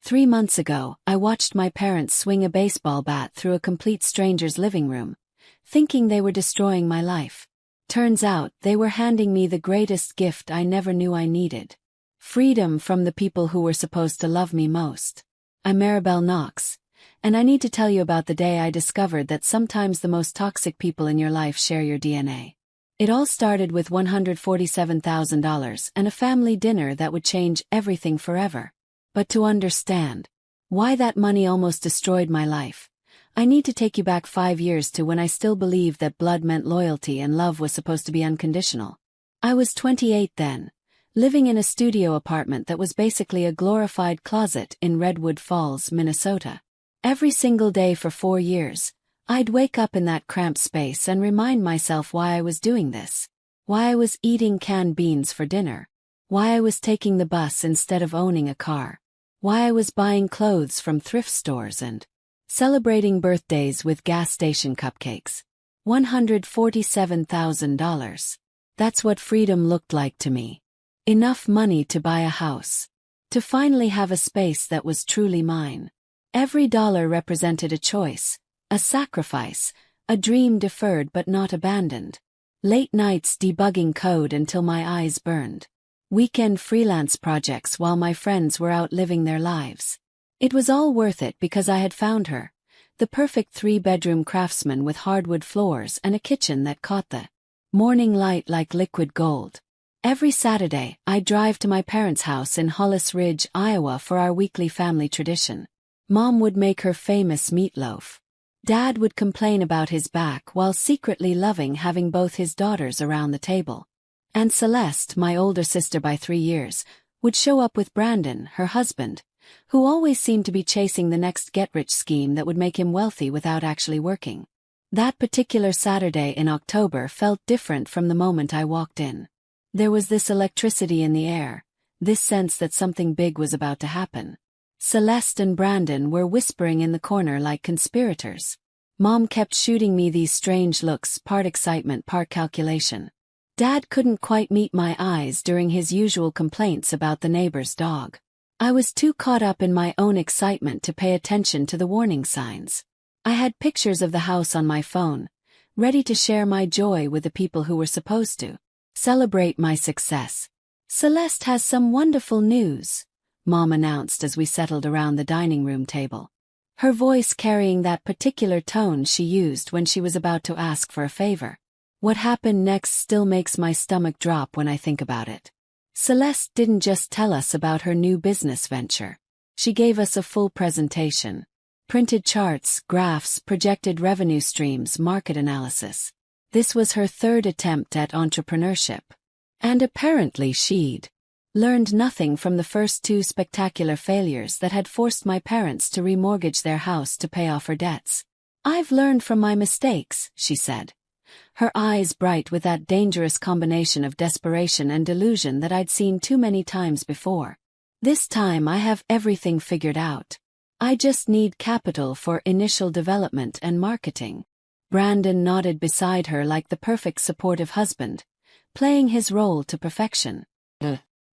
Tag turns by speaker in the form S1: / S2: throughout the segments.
S1: 3 months ago, I watched my parents swing a baseball bat through a complete stranger's living room, thinking they were destroying my life. Turns out, they were handing me the greatest gift I never knew I needed. Freedom from the people who were supposed to love me most. I'm Maribel Knox, and I need to tell you about the day I discovered that sometimes the most toxic people in your life share your DNA. It all started with $147,000 and a family dinner that would change everything forever. But to understand why that money almost destroyed my life, I need to take you back 5 years to when I still believed that blood meant loyalty and love was supposed to be unconditional. I was 28 then, living in a studio apartment that was basically a glorified closet in Redwood Falls, Minnesota. Every single day for 4 years, I'd wake up in that cramped space and remind myself why I was doing this, why I was eating canned beans for dinner, why I was taking the bus instead of owning a car, why I was buying clothes from thrift stores and celebrating birthdays with gas station cupcakes. $147,000. That's what freedom looked like to me. Enough money to buy a house. To finally have a space that was truly mine. Every dollar represented a choice, a sacrifice, a dream deferred but not abandoned. Late nights debugging code until my eyes burned. Weekend freelance projects while my friends were out living their lives. It was all worth it because I had found her, the perfect 3-bedroom craftsman with hardwood floors and a kitchen that caught the morning light like liquid gold. Every Saturday, I'd drive to my parents' house in Hollis Ridge, Iowa for our weekly family tradition. Mom would make her famous meatloaf. Dad would complain about his back while secretly loving having both his daughters around the table. And Celeste, my older sister by 3 years, would show up with Brandon, her husband, who always seemed to be chasing the next get-rich scheme that would make him wealthy without actually working. That particular Saturday in October felt different from the moment I walked in. There was this electricity in the air, this sense that something big was about to happen. Celeste and Brandon were whispering in the corner like conspirators. Mom kept shooting me these strange looks, part excitement, part calculation. Dad couldn't quite meet my eyes during his usual complaints about the neighbor's dog. I was too caught up in my own excitement to pay attention to the warning signs. I had pictures of the house on my phone, ready to share my joy with the people who were supposed to celebrate my success. Celeste has some wonderful news, Mom announced as we settled around the dining room table. Her voice carrying that particular tone she used when she was about to ask for a favor. What happened next still makes my stomach drop when I think about it. Celeste didn't just tell us about her new business venture. She gave us a full presentation. Printed charts, graphs, projected revenue streams, market analysis. This was her 3rd attempt at entrepreneurship. And apparently she'd learned nothing from the first 2 spectacular failures that had forced my parents to remortgage their house to pay off her debts. I've learned from my mistakes, she said. Her eyes bright with that dangerous combination of desperation and delusion that I'd seen too many times before. This time I have everything figured out. I just need capital for initial development and marketing. Brandon nodded beside her like the perfect supportive husband, playing his role to perfection.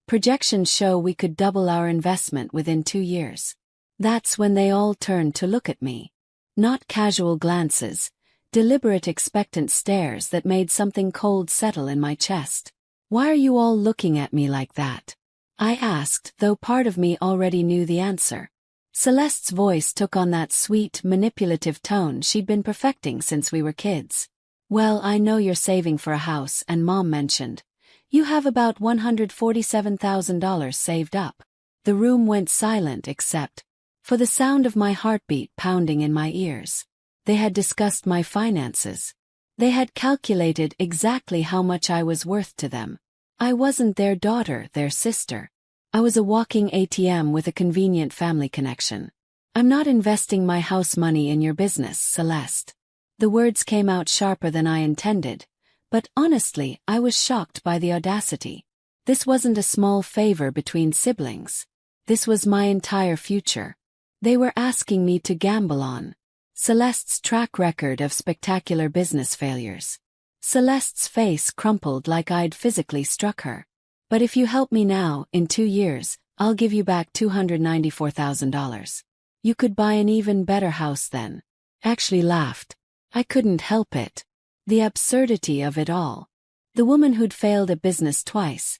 S1: Projections show we could double our investment within 2 years. That's when they all turned to look at me. Not casual glances, deliberate expectant stares that made something cold settle in my chest. Why are you all looking at me like that? I asked, though part of me already knew the answer. Celeste's voice took on that sweet, manipulative tone she'd been perfecting since we were kids. Well, I know you're saving for a house, and Mom mentioned. You have about $147,000 saved up. The room went silent except for the sound of my heartbeat pounding in my ears. They had discussed my finances. They had calculated exactly how much I was worth to them. I wasn't their daughter, their sister. I was a walking ATM with a convenient family connection. I'm not investing my house money in your business, Celeste. The words came out sharper than I intended, but honestly, I was shocked by the audacity. This wasn't a small favor between siblings. This was my entire future. They were asking me to gamble on Celeste's track record of spectacular business failures. Celeste's face crumpled like I'd physically struck her. But if you help me now, in 2 years, I'll give you back $294,000. You could buy an even better house then. Actually laughed. I couldn't help it. The absurdity of it all. The woman who'd failed at business twice,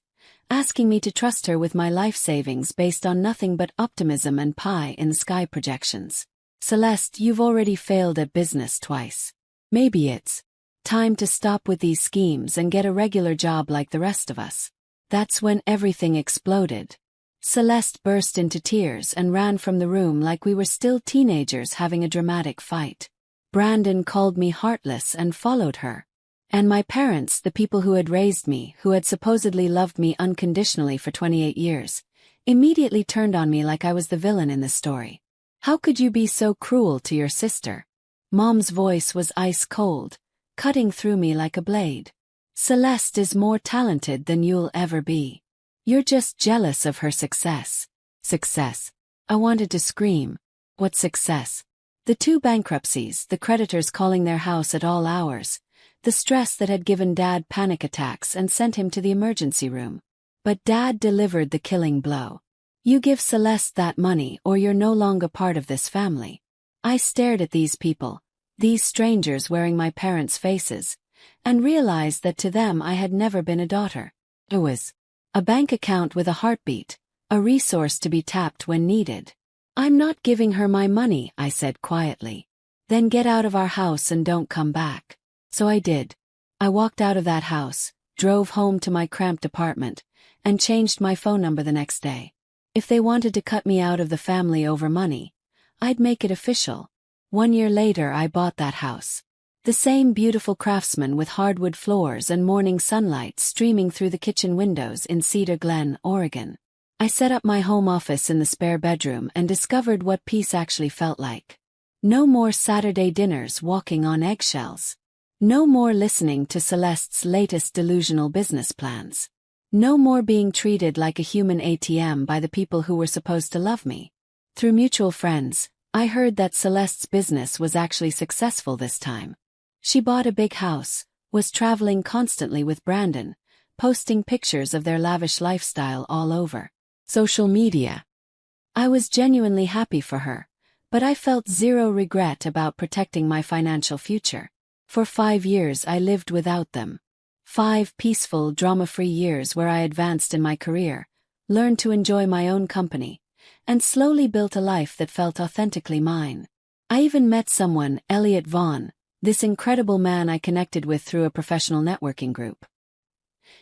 S1: asking me to trust her with my life savings based on nothing but optimism and pie-in-the-sky projections. Celeste, you've already failed at business twice. Maybe it's time to stop with these schemes and get a regular job like the rest of us. That's when everything exploded. Celeste burst into tears and ran from the room like we were still teenagers having a dramatic fight. Brandon called me heartless and followed her. And my parents, the people who had raised me, who had supposedly loved me unconditionally for 28 years, immediately turned on me like I was the villain in the story. How could you be so cruel to your sister? Mom's voice was ice cold, cutting through me like a blade. Celeste is more talented than you'll ever be. You're just jealous of her success. Success. I wanted to scream. What success? The 2 bankruptcies, the creditors calling their house at all hours, the stress that had given Dad panic attacks and sent him to the emergency room. But Dad delivered the killing blow. You give Celeste that money or you're no longer part of this family. I stared at these people, these strangers wearing my parents' faces, and realized that to them I had never been a daughter. It was a bank account with a heartbeat, a resource to be tapped when needed. I'm not giving her my money, I said quietly. Then get out of our house and don't come back. So I did. I walked out of that house, drove home to my cramped apartment, and changed my phone number the next day. If they wanted to cut me out of the family over money, I'd make it official. 1 year later I bought that house. The same beautiful craftsman with hardwood floors and morning sunlight streaming through the kitchen windows in Cedar Glen, Oregon. I set up my home office in the spare bedroom and discovered what peace actually felt like. No more Saturday dinners walking on eggshells. No more listening to Celeste's latest delusional business plans. No more being treated like a human ATM by the people who were supposed to love me. Through mutual friends, I heard that Celeste's business was actually successful this time. She bought a big house, was traveling constantly with Brandon, posting pictures of their lavish lifestyle all over social media. I was genuinely happy for her, but I felt zero regret about protecting my financial future. For 5 years I lived without them. 5 peaceful, drama-free years where I advanced in my career, learned to enjoy my own company, and slowly built a life that felt authentically mine. I even met someone, Elliot Vaughn, this incredible man I connected with through a professional networking group.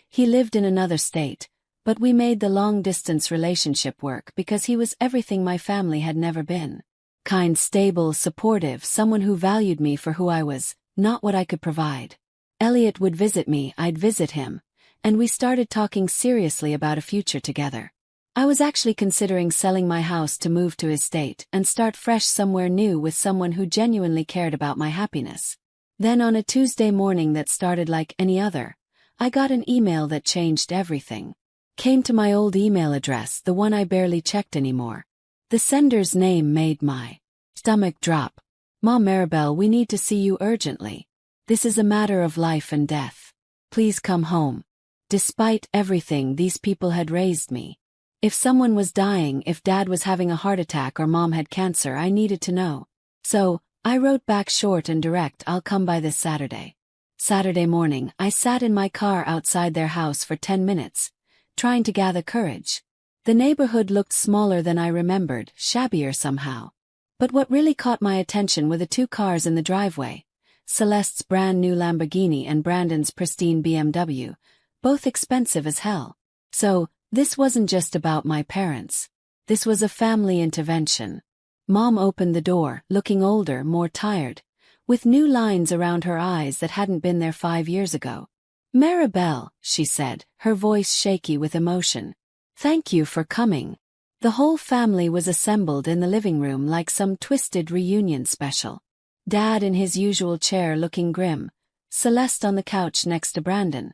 S1: He lived in another state, but we made the long-distance relationship work because he was everything my family had never been. Kind, stable, supportive, someone who valued me for who I was, not what I could provide. Elliot would visit me, I'd visit him, and we started talking seriously about a future together. I was actually considering selling my house to move to his state and start fresh somewhere new with someone who genuinely cared about my happiness. Then on a Tuesday morning that started like any other, I got an email that changed everything. Came to my old email address, the one I barely checked anymore. The sender's name made my stomach drop. Mom Maribel, we need to see you urgently. This is a matter of life and death. Please come home. Despite everything, these people had raised me. If someone was dying, if Dad was having a heart attack or Mom had cancer, I needed to know. So, I wrote back short and direct, I'll come by this Saturday. Saturday morning, I sat in my car outside their house for 10 minutes, trying to gather courage. The neighborhood looked smaller than I remembered, shabbier somehow. But what really caught my attention were the 2 cars in the driveway. Celeste's brand new Lamborghini and Brandon's pristine BMW, both expensive as hell. So, this wasn't just about my parents. This was a family intervention. Mom opened the door, looking older, more tired, with new lines around her eyes that hadn't been there 5 years ago. Maribel, she said, her voice shaky with emotion. Thank you for coming. The whole family was assembled in the living room like some twisted reunion special. Dad in his usual chair looking grim, Celeste on the couch next to Brandon,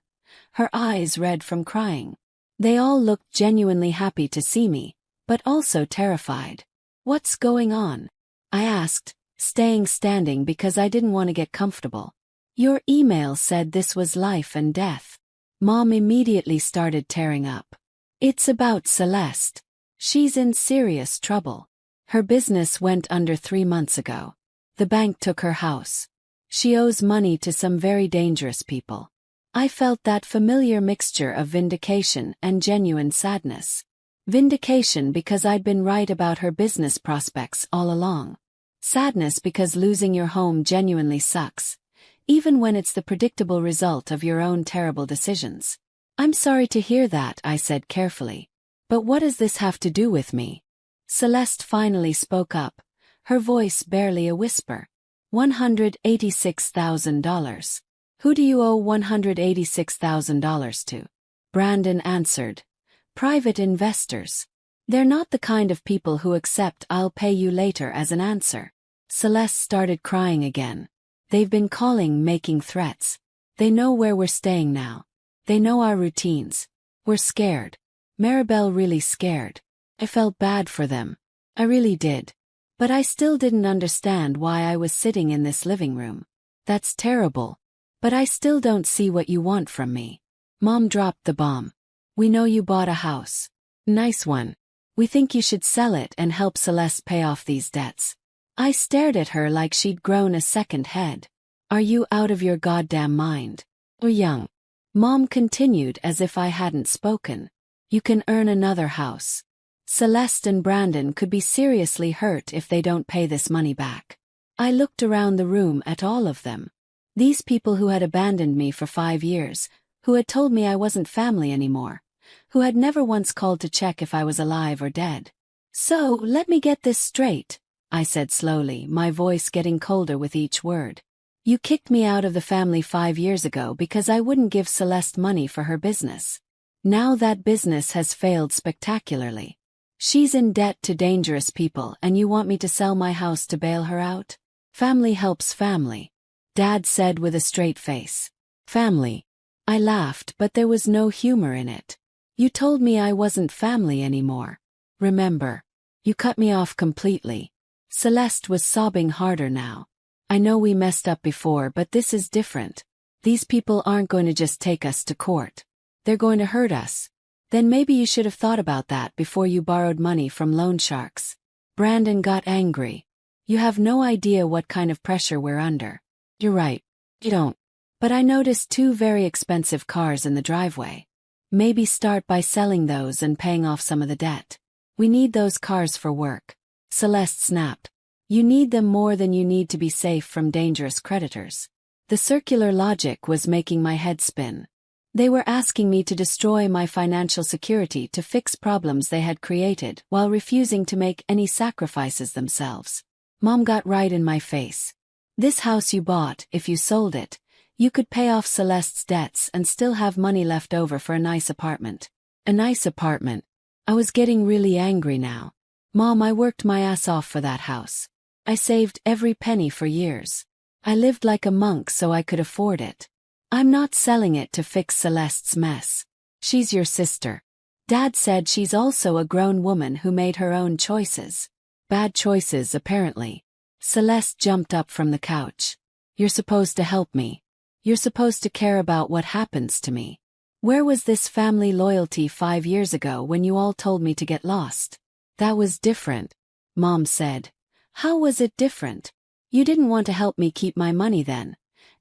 S1: her eyes red from crying. They all looked genuinely happy to see me, but also terrified. What's going on? I asked, staying standing because I didn't want to get comfortable. Your email said this was life and death. Mom immediately started tearing up. It's about Celeste. She's in serious trouble. Her business went under 3 months ago. The bank took her house. She owes money to some very dangerous people. I felt that familiar mixture of vindication and genuine sadness. Vindication because I'd been right about her business prospects all along. Sadness because losing your home genuinely sucks, even when it's the predictable result of your own terrible decisions. I'm sorry to hear that, I said carefully. But what does this have to do with me? Celeste finally spoke up, her voice barely a whisper. $186,000. Who do you owe $186,000 to? Brandon answered. Private investors. They're not the kind of people who accept "I'll pay you later" as an answer. Celeste started crying again. They've been calling, making threats. They know where we're staying now. They know our routines. We're scared. Maribel really scared. I felt bad for them. I really did. But I still didn't understand why I was sitting in this living room. That's terrible. But I still don't see what you want from me. Mom dropped the bomb. We know you bought a house. Nice one. We think you should sell it and help Celeste pay off these debts. I stared at her like she'd grown a second head. Are you out of your goddamn mind? Or young? Mom continued as if I hadn't spoken. You can earn another house. Celeste and Brandon could be seriously hurt if they don't pay this money back. I looked around the room at all of them. These people who had abandoned me for 5 years, who had told me I wasn't family anymore, who had never once called to check if I was alive or dead. So, let me get this straight, I said slowly, my voice getting colder with each word. You kicked me out of the family 5 years ago because I wouldn't give Celeste money for her business. Now that business has failed spectacularly. She's in debt to dangerous people and you want me to sell my house to bail her out? Family helps family, Dad said with a straight face. Family. I laughed, but there was no humor in it. You told me I wasn't family anymore. Remember? You cut me off completely. Celeste was sobbing harder now. I know we messed up before, but this is different. These people aren't going to just take us to court. They're going to hurt us. Then maybe you should have thought about that before you borrowed money from loan sharks. Brandon got angry. You have no idea what kind of pressure we're under. You're right. You don't. But I noticed 2 very expensive cars in the driveway. Maybe start by selling those and paying off some of the debt. We need those cars for work. Celeste snapped. You need them more than you need to be safe from dangerous creditors. The circular logic was making my head spin. They were asking me to destroy my financial security to fix problems they had created while refusing to make any sacrifices themselves. Mom got right in my face. This house you bought, if you sold it, you could pay off Celeste's debts and still have money left over for a nice apartment. A nice apartment. I was getting really angry now. Mom, I worked my ass off for that house. I saved every penny for years. I lived like a monk so I could afford it. I'm not selling it to fix Celeste's mess. She's your sister. Dad said she's also a grown woman who made her own choices. Bad choices, apparently. Celeste jumped up from the couch. You're supposed to help me. You're supposed to care about what happens to me. Where was this family loyalty 5 years ago when you all told me to get lost? That was different, Mom said. How was it different? You didn't want to help me keep my money then.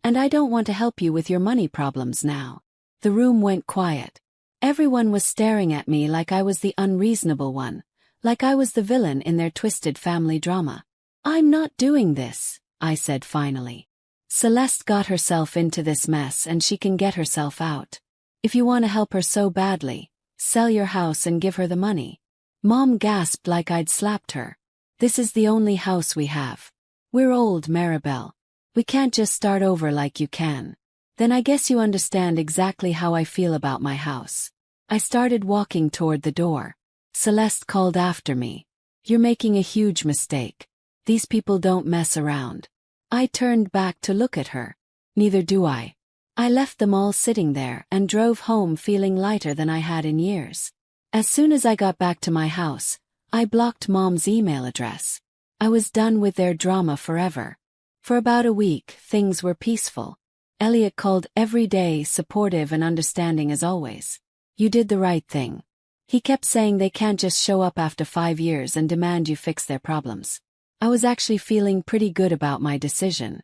S1: And I don't want to help you with your money problems now. The room went quiet. Everyone was staring at me like I was the unreasonable one, like I was the villain in their twisted family drama. I'm not doing this, I said finally. Celeste got herself into this mess and she can get herself out. If you want to help her so badly, sell your house and give her the money. Mom gasped like I'd slapped her. This is the only house we have. We're old, Maribel. We can't just start over like you can. Then I guess you understand exactly how I feel about my house. I started walking toward the door. Celeste called after me. You're making a huge mistake. These people don't mess around. I turned back to look at her. Neither do I. I left them all sitting there and drove home feeling lighter than I had in years. As soon as I got back to my house, I blocked Mom's email address. I was done with their drama forever. For about a week, things were peaceful. Elliot called every day, supportive and understanding as always. You did the right thing. He kept saying they can't just show up after 5 years and demand you fix their problems. I was actually feeling pretty good about my decision.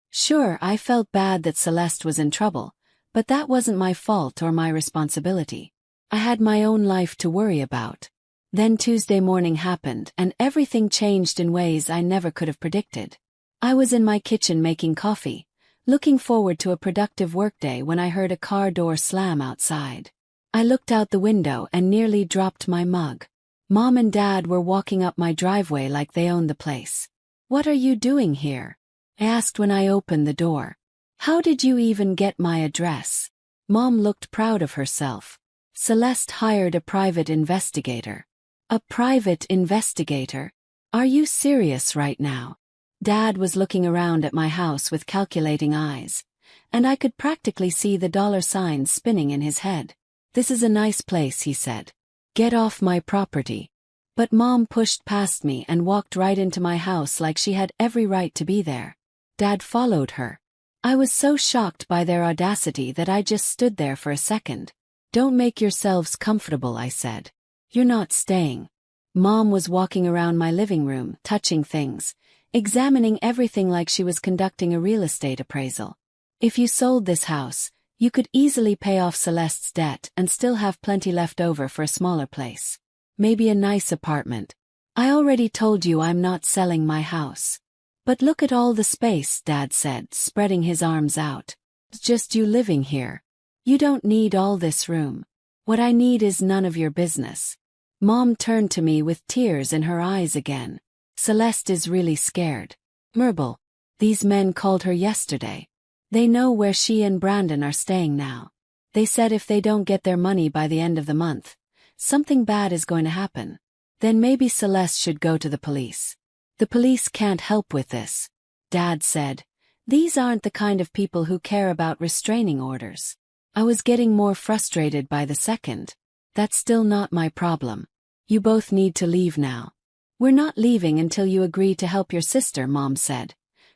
S1: Sure, I felt bad that Celeste was in trouble, but that wasn't my fault or my responsibility. I had my own life to worry about. Then Tuesday morning happened and everything changed in ways I never could have predicted. I was in my kitchen making coffee, looking forward to a productive workday when I heard a car door slam outside. I looked out the window and nearly dropped my mug. Mom and Dad were walking up my driveway like they owned the place. "What are you doing here?" I asked when I opened the door. "How did you even get my address?" Mom looked proud of herself. "Celeste hired a private investigator." "A private investigator? Are you serious right now?" Dad was looking around at my house with calculating eyes, and I could practically see the dollar signs spinning in his head. "This is a nice place," he said. "Get off my property." But Mom pushed past me and walked right into my house like she had every right to be there. Dad followed her. I was so shocked by their audacity that I just stood there for a second. "Don't make yourselves comfortable," I said. "You're not staying." Mom was walking around my living room, touching things, examining everything like she was conducting a real estate appraisal. "If you sold this house, you could easily pay off Celeste's debt and still have plenty left over for a smaller place. Maybe a nice apartment." "I already told you I'm not selling my house." "But look at all the space," Dad said, spreading his arms out. "It's just you living here. You don't need all this room. What I need is none of your business." Mom turned to me with tears in her eyes again. "Celeste is really scared. Myrtle. These men called her yesterday. They know where she and Brandon are staying now. They said if they don't get their money by the end of the month, something bad is going to happen. Then maybe Celeste should go to the police." "The police can't help with this," Dad said. "These aren't the kind of people who care about restraining orders." I was getting more frustrated by the second. "That's still not my problem. You both need to leave now." "We're not leaving until you agree to help your sister," Mom said,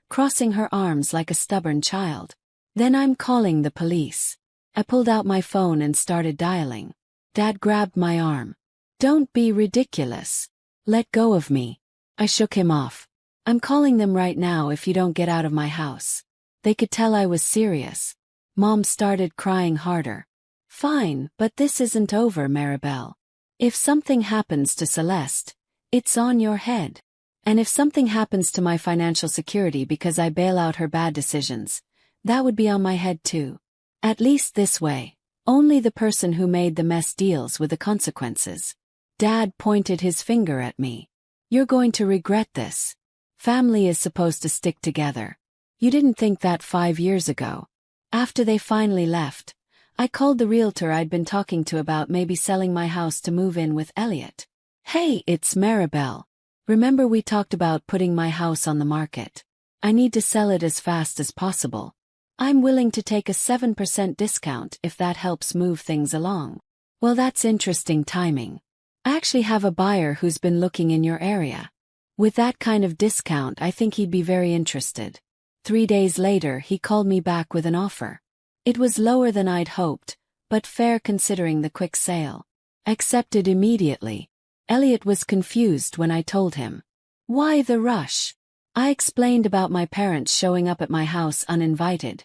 S1: crossing her arms like a stubborn child. "Then I'm calling the police." I pulled out my phone and started dialing. Dad grabbed my arm. "Don't be ridiculous. Let go of me." I shook him off. "I'm calling them right now if you don't get out of my house." They could tell I was serious. Mom started crying harder. "Fine, but this isn't over, Maribel. If something happens to Celeste, it's on your head. And if something happens to my financial security because I bail out her bad decisions, that would be on my head too. At least this way, only the person who made the mess deals with the consequences." Dad pointed his finger at me. "You're going to regret this. Family is supposed to stick together. You didn't think that 5 years ago." After they finally left, I called the realtor I'd been talking to about maybe selling my house to move in with Elliot. "Hey, it's Maribel. Remember we talked about putting my house on the market? I need to sell it as fast as possible. I'm willing to take a 7% discount if that helps move things along." "Well, that's interesting timing. I actually have a buyer who's been looking in your area. With that kind of discount, I think he'd be very interested." 3 days later, he called me back with an offer. It was lower than I'd hoped, but fair considering the quick sale. I accepted immediately. Elliot was confused when I told him. "Why the rush?" I explained about my parents showing up at my house uninvited,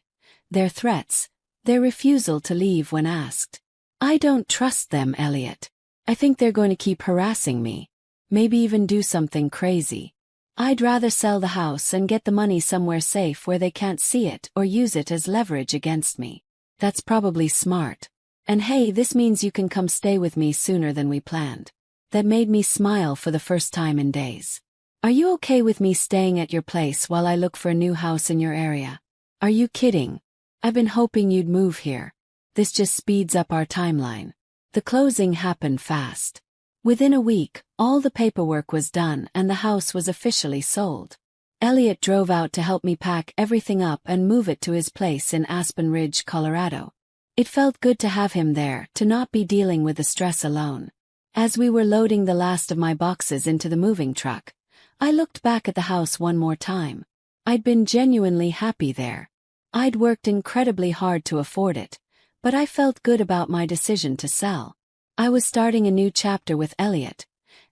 S1: their threats, their refusal to leave when asked. "I don't trust them, Elliot. I think they're going to keep harassing me. Maybe even do something crazy. I'd rather sell the house and get the money somewhere safe where they can't see it or use it as leverage against me." "That's probably smart. And hey, this means you can come stay with me sooner than we planned." That made me smile for the first time in days. "Are you okay with me staying at your place while I look for a new house in your area?" "Are you kidding? I've been hoping you'd move here. This just speeds up our timeline." The closing happened fast. Within a week, all the paperwork was done and the house was officially sold. Elliot drove out to help me pack everything up and move it to his place in Aspen Ridge, Colorado. It felt good to have him there, to not be dealing with the stress alone. As we were loading the last of my boxes into the moving truck, I looked back at the house one more time. I'd been genuinely happy there. I'd worked incredibly hard to afford it, but I felt good about my decision to sell. I was starting a new chapter with Elliot,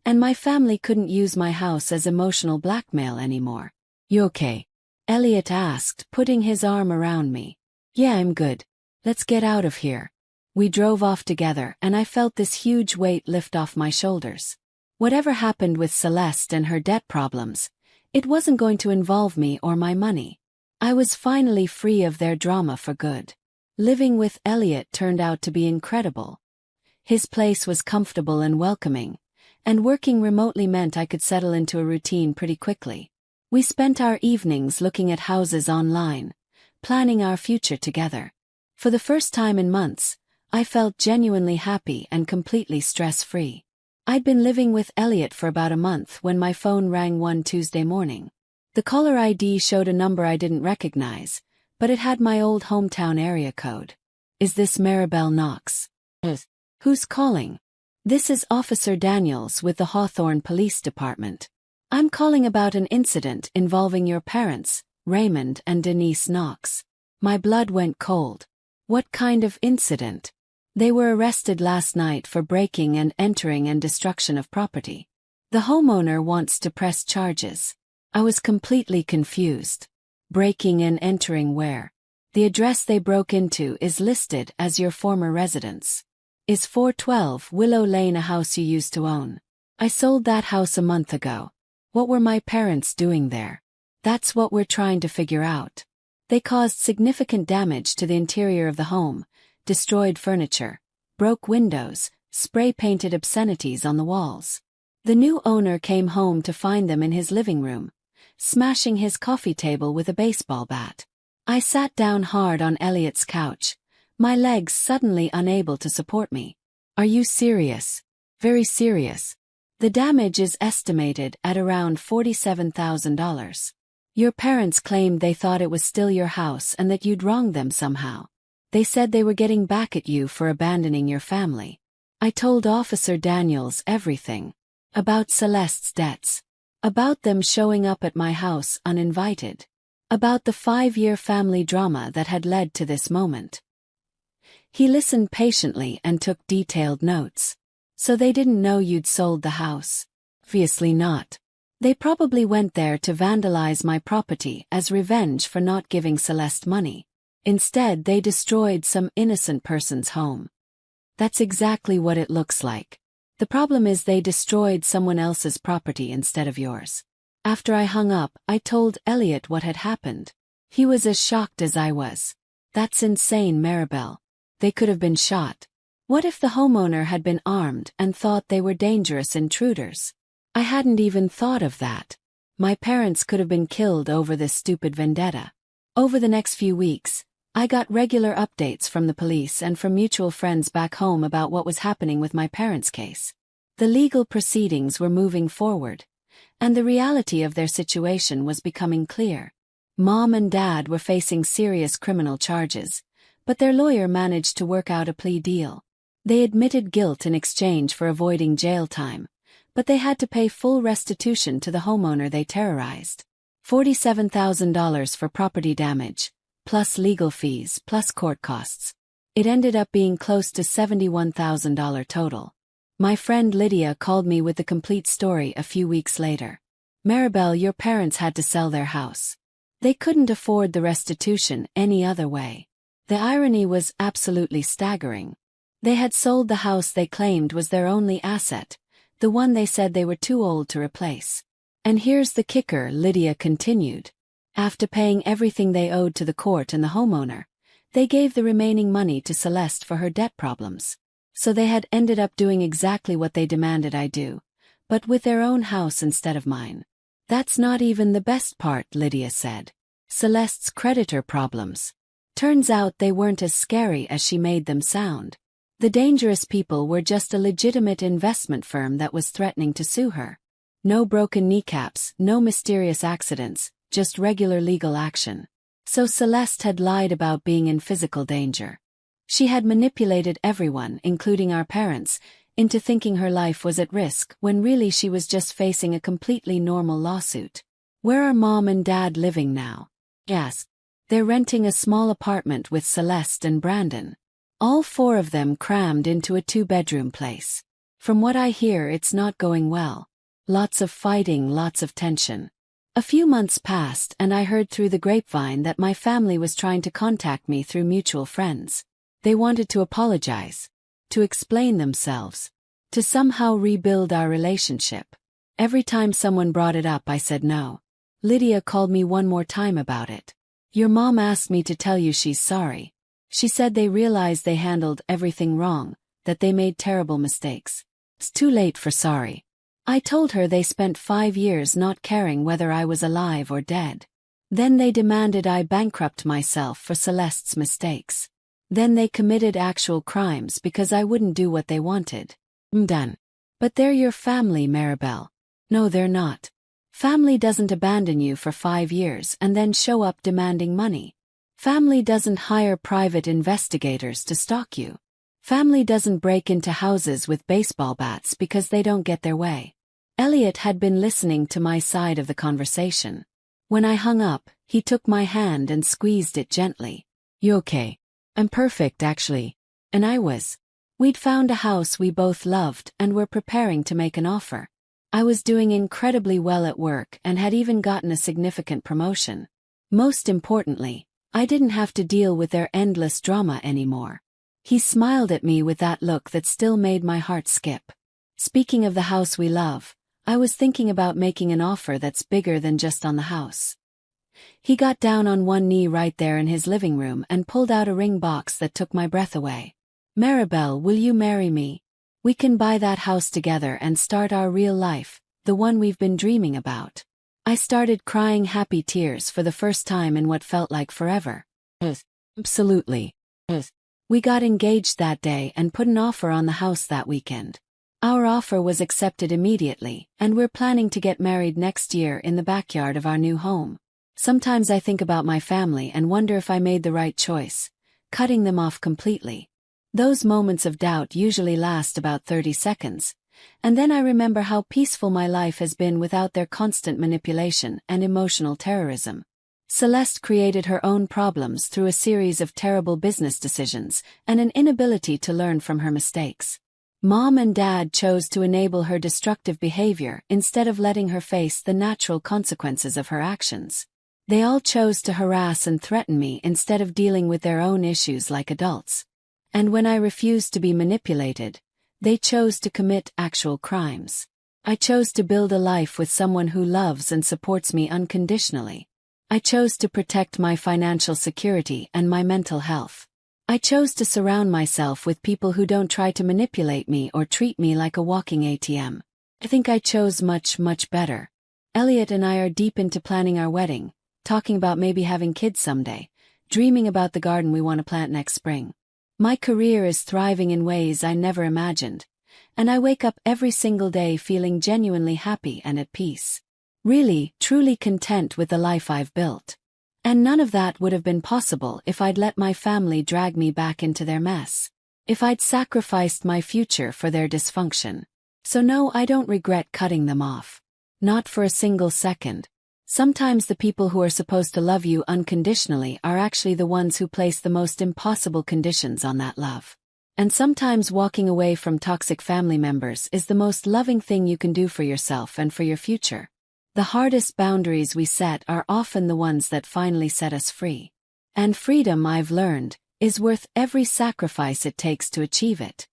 S1: and my family couldn't use my house as emotional blackmail anymore. "You okay?" Elliot asked, putting his arm around me. "Yeah, I'm good. Let's get out of here." We drove off together and I felt this huge weight lift off my shoulders. Whatever happened with Celeste and her debt problems, it wasn't going to involve me or my money. I was finally free of their drama for good. Living with Elliot turned out to be incredible. His place was comfortable and welcoming, and working remotely meant I could settle into a routine pretty quickly. We spent our evenings looking at houses online, planning our future together. For the first time in months, I felt genuinely happy and completely stress-free. I'd been living with Elliot for about a month when my phone rang one Tuesday morning. The caller ID showed a number I didn't recognize, but it had my old hometown area code. "Is this Maribel Knox?" "Yes." "Who's calling?" "This is Officer Daniels with the Hawthorne Police Department. I'm calling about an incident involving your parents, Raymond and Denise Knox." My blood went cold. What kind of incident? They were arrested last night for breaking and entering and destruction of property. The homeowner wants to press charges. I was completely confused. Breaking and entering where? The address they broke into is listed as your former residence. Is 412 Willow Lane a house you used to own? I sold that house a month ago. What were my parents doing there? That's what we're trying to figure out. They caused significant damage to the interior of the home, destroyed furniture, broke windows, spray-painted obscenities on the walls. The new owner came home to find them in his living room, smashing his coffee table with a baseball bat. I sat down hard on Elliot's couch, my legs suddenly unable to support me. "Are you serious?" "Very serious. The damage is estimated at around $47,000. Your parents claimed they thought it was still your house and that you'd wronged them somehow. They said they were getting back at you for abandoning your family." I told Officer Daniels everything. About Celeste's debts. About them showing up at my house uninvited. About the 5-year family drama that had led to this moment. He listened patiently and took detailed notes. "So they didn't know you'd sold the house?" "Obviously not. They probably went there to vandalize my property as revenge for not giving Celeste money. Instead, they destroyed some innocent person's home." "That's exactly what it looks like. The problem is they destroyed someone else's property instead of yours." After I hung up, I told Elliot what had happened. He was as shocked as I was. "That's insane, Maribel. They could have been shot. What if the homeowner had been armed and thought they were dangerous intruders?" I hadn't even thought of that. My parents could have been killed over this stupid vendetta. Over the next few weeks, I got regular updates from the police and from mutual friends back home about what was happening with my parents' case. The legal proceedings were moving forward, and the reality of their situation was becoming clear. Mom and Dad were facing serious criminal charges, but their lawyer managed to work out a plea deal. They admitted guilt in exchange for avoiding jail time, but they had to pay full restitution to the homeowner they terrorized. $47,000 for property damage, plus legal fees, plus court costs. It ended up being close to $71,000 total. My friend Lydia called me with the complete story a few weeks later. "Maribel, your parents had to sell their house. They couldn't afford the restitution any other way." The irony was absolutely staggering. They had sold the house they claimed was their only asset, the one they said they were too old to replace. "And here's the kicker," Lydia continued. "After paying everything they owed to the court and the homeowner, they gave the remaining money to Celeste for her debt problems. So they had ended up doing exactly what they demanded I do, but with their own house instead of mine." "That's not even the best part," Lydia said. "Celeste's creditor problems. Turns out they weren't as scary as she made them sound. The dangerous people were just a legitimate investment firm that was threatening to sue her. No broken kneecaps, no mysterious accidents, just regular legal action. So Celeste had lied about being in physical danger. She had manipulated everyone, including our parents, into thinking her life was at risk when really she was just facing a completely normal lawsuit." "Where are Mom and Dad living now?" "Yes. They're renting a small apartment with Celeste and Brandon. All 4 of them crammed into a 2-bedroom place. From what I hear, it's not going well. Lots of fighting, lots of tension. A few months passed and I heard through the grapevine that my family was trying to contact me through mutual friends. They wanted to apologize, to explain themselves, to somehow rebuild our relationship. Every time someone brought it up, I said no. Lydia called me one more time about it. Your mom asked me to tell you she's sorry. She said they realized they handled everything wrong, that they made terrible mistakes. It's too late for sorry. I told her they spent 5 years not caring whether I was alive or dead. Then they demanded I bankrupt myself for Celeste's mistakes. Then they committed actual crimes because I wouldn't do what they wanted. I'm done. But they're your family, Maribel. No, they're not. Family doesn't abandon you for 5 years and then show up demanding money. Family doesn't hire private investigators to stalk you. Family doesn't break into houses with baseball bats because they don't get their way. Elliot had been listening to my side of the conversation. When I hung up, he took my hand and squeezed it gently. You okay? I'm perfect, actually. And I was. We'd found a house we both loved and were preparing to make an offer. I was doing incredibly well at work and had even gotten a significant promotion. Most importantly, I didn't have to deal with their endless drama anymore. He smiled at me with that look that still made my heart skip. Speaking of the house we love, I was thinking about making an offer that's bigger than just on the house. He got down on one knee right there in his living room and pulled out a ring box that took my breath away. Maribel, will you marry me? We can buy that house together and start our real life, the one we've been dreaming about. I started crying happy tears for the first time in what felt like forever. Absolutely. We got engaged that day and put an offer on the house that weekend. Our offer was accepted immediately, and we're planning to get married next year in the backyard of our new home. Sometimes I think about my family and wonder if I made the right choice, cutting them off completely. Those moments of doubt usually last about 30 seconds, and then I remember how peaceful my life has been without their constant manipulation and emotional terrorism. Celeste created her own problems through a series of terrible business decisions and an inability to learn from her mistakes. Mom and Dad chose to enable her destructive behavior instead of letting her face the natural consequences of her actions. They all chose to harass and threaten me instead of dealing with their own issues like adults. And when I refused to be manipulated, they chose to commit actual crimes. I chose to build a life with someone who loves and supports me unconditionally. I chose to protect my financial security and my mental health. I chose to surround myself with people who don't try to manipulate me or treat me like a walking ATM. I think I chose much, much better. Elliot and I are deep into planning our wedding, talking about maybe having kids someday, dreaming about the garden we want to plant next spring. My career is thriving in ways I never imagined, and I wake up every single day feeling genuinely happy and at peace. Really, truly content with the life I've built. And none of that would have been possible if I'd let my family drag me back into their mess. If I'd sacrificed my future for their dysfunction. So no, I don't regret cutting them off. Not for a single second. Sometimes the people who are supposed to love you unconditionally are actually the ones who place the most impossible conditions on that love. And sometimes walking away from toxic family members is the most loving thing you can do for yourself and for your future. The hardest boundaries we set are often the ones that finally set us free. And freedom, I've learned, is worth every sacrifice it takes to achieve it.